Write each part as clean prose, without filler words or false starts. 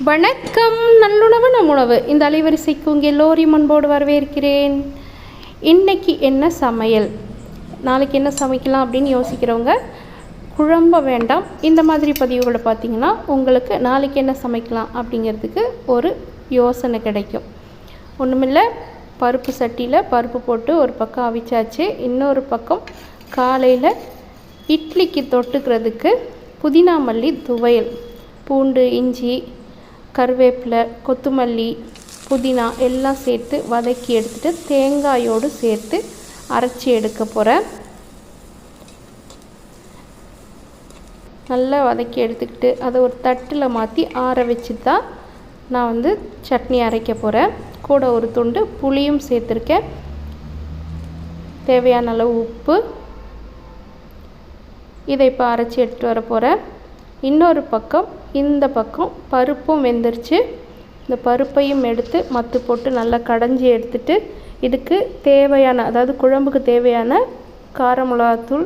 வணக்கம். நல்லுணவு நம் உணவு இந்த அலைவரிசைக்கு உங்கள் எல்லோரையும் அன்போடு வரவேற்கிறேன். இன்றைக்கி என்ன சமையல், நாளைக்கு என்ன சமைக்கலாம் அப்படின்னு யோசிக்கிறவங்க குழம்ப வேண்டாம். இந்த மாதிரி பதிவுகளை பார்த்திங்கன்னா உங்களுக்கு நாளைக்கு என்ன சமைக்கலாம் அப்படிங்கிறதுக்கு ஒரு யோசனை கிடைக்கும். ஒன்றுமில்லை, பருப்பு சட்டியில் பருப்பு போட்டு ஒரு பக்கம் அவிச்சாச்சு. இன்னொரு பக்கம் காலையில் இட்லிக்கு தொட்டுக்கிறதுக்கு புதினா மல்லி துவையல், பூண்டு, இஞ்சி, கருவேப்பிலை, கொத்தமல்லி, புதினா எல்லாம் சேர்த்து வதக்கி எடுத்துகிட்டு தேங்காயோடு சேர்த்து அரைச்சி எடுக்க போகிறேன். நல்லா வதக்கி எடுத்துக்கிட்டு அதை ஒரு தட்டில் மாற்றி ஆற வச்சு தான் நான் சட்னி அரைக்க போகிறேன். கூட ஒரு துண்டு புளியும் சேர்த்துருக்கேன். தேவையான அளவு உப்பு. இதை இப்போ அரைச்சி எடுத்துகிட்டு வர போகிறேன். இன்னொரு பக்கம் இந்த பக்கம் பருப்பும் வெந்துருச்சு. இந்த பருப்பையும் எடுத்து மத்து போட்டு நல்லா கடைஞ்சி எடுத்துட்டு இதுக்கு தேவையான, அதாவது குழம்புக்கு தேவையான கார மிளகாத்தூள்,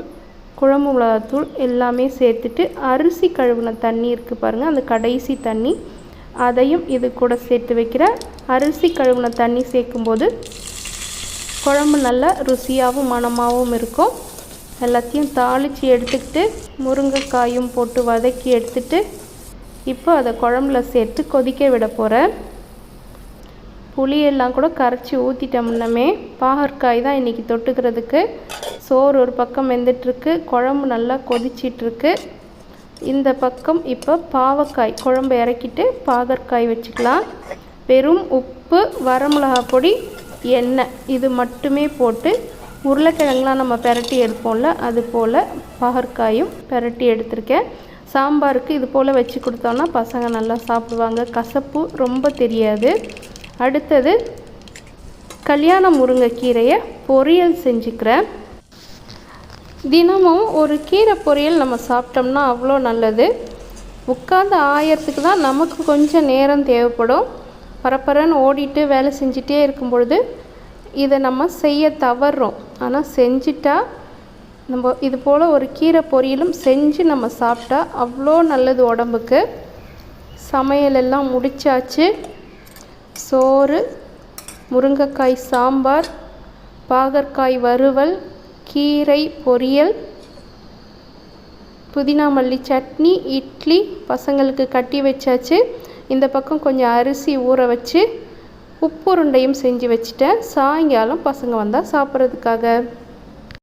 குழம்பு மிளகாத்தூள் எல்லாமே சேர்த்துட்டு அரிசி கழுவின தண்ணி இருக்குது பாருங்கள், அந்த கடைசி தண்ணி அதையும் இது கூட சேர்த்து வைக்கிறேன். அரிசி கழுவின தண்ணி சேர்க்கும்போது குழம்பு நல்லா ருசியாகவும் மணமாகவும் இருக்கும். எல்லாத்தையும் தாளித்து எடுத்துக்கிட்டு முருங்கைக்காயும் போட்டு வதக்கி எடுத்துட்டு இப்போ அதை குழம்புல சேர்த்து கொதிக்க விட போகிறேன். புளியெல்லாம் கூட கரைச்சி ஊற்றிட்டேன் முன்னமே. பாகற்காய் தான் இன்றைக்கி தொட்டுக்கிறதுக்கு. சோறு ஒரு பக்கம் வெந்துட்டுருக்கு, குழம்பு நல்லா கொதிச்சிட்ருக்கு. இந்த பக்கம் இப்போ பாவக்காய் குழம்பு இறக்கிட்டு பாகற்காய் வச்சுக்கலாம். வெறும் உப்பு, வரமிளகா பொடி, எண்ணெய் இது மட்டுமே போட்டு உருளைக்கிழங்குலாம் நம்ம பெரட்டி எடுப்போம்ல, அது போல் பாகற்காயும் பெரட்டி எடுத்திருக்கேன். சாம்பாருக்கு இது போல் வச்சு கொடுத்தோன்னா பசங்க நல்லா சாப்பிடுவாங்க, கசப்பு ரொம்ப தெரியாது. அடுத்தது கல்யாண முருங்கைக்கீரையை பொரியல் செஞ்சுக்கிறேன். தினமும் ஒரு கீரை பொரியல் நம்ம சாப்பிட்டோம்னா அவ்வளோ நல்லது. உட்காந்து ஆயறதுக்கு தான் நமக்கு கொஞ்சம் நேரம் தேவைப்படும். பரபரன்னு ஓடிட்டு வேலை செஞ்சிட்டே இருக்கும் பொழுது இதை நம்ம செய்ய தவறுறோம். ஆனால் செஞ்சிட்டா நம்ம இது போல் ஒரு கீரை பொரியலும் செஞ்சு நம்ம சாப்பிட்டா அவ்வளோ நல்லது உடம்புக்கு. சமையலெல்லாம் முடிச்சாச்சு. சோறு, முருங்கைக்காய் சாம்பார், பாகற்காய் வறுவல், கீரை பொரியல், புதினா மல்லி சட்னி, இட்லி பசங்களுக்கு கட்டி வச்சாச்சு. இந்த பக்கம் கொஞ்சம் அரிசி ஊற வச்சு உப்புருண்டையும் செஞ்சு வச்சுட்டேன். சாயங்காலம் பசங்க வந்தால் சாப்பிட்றதுக்காக.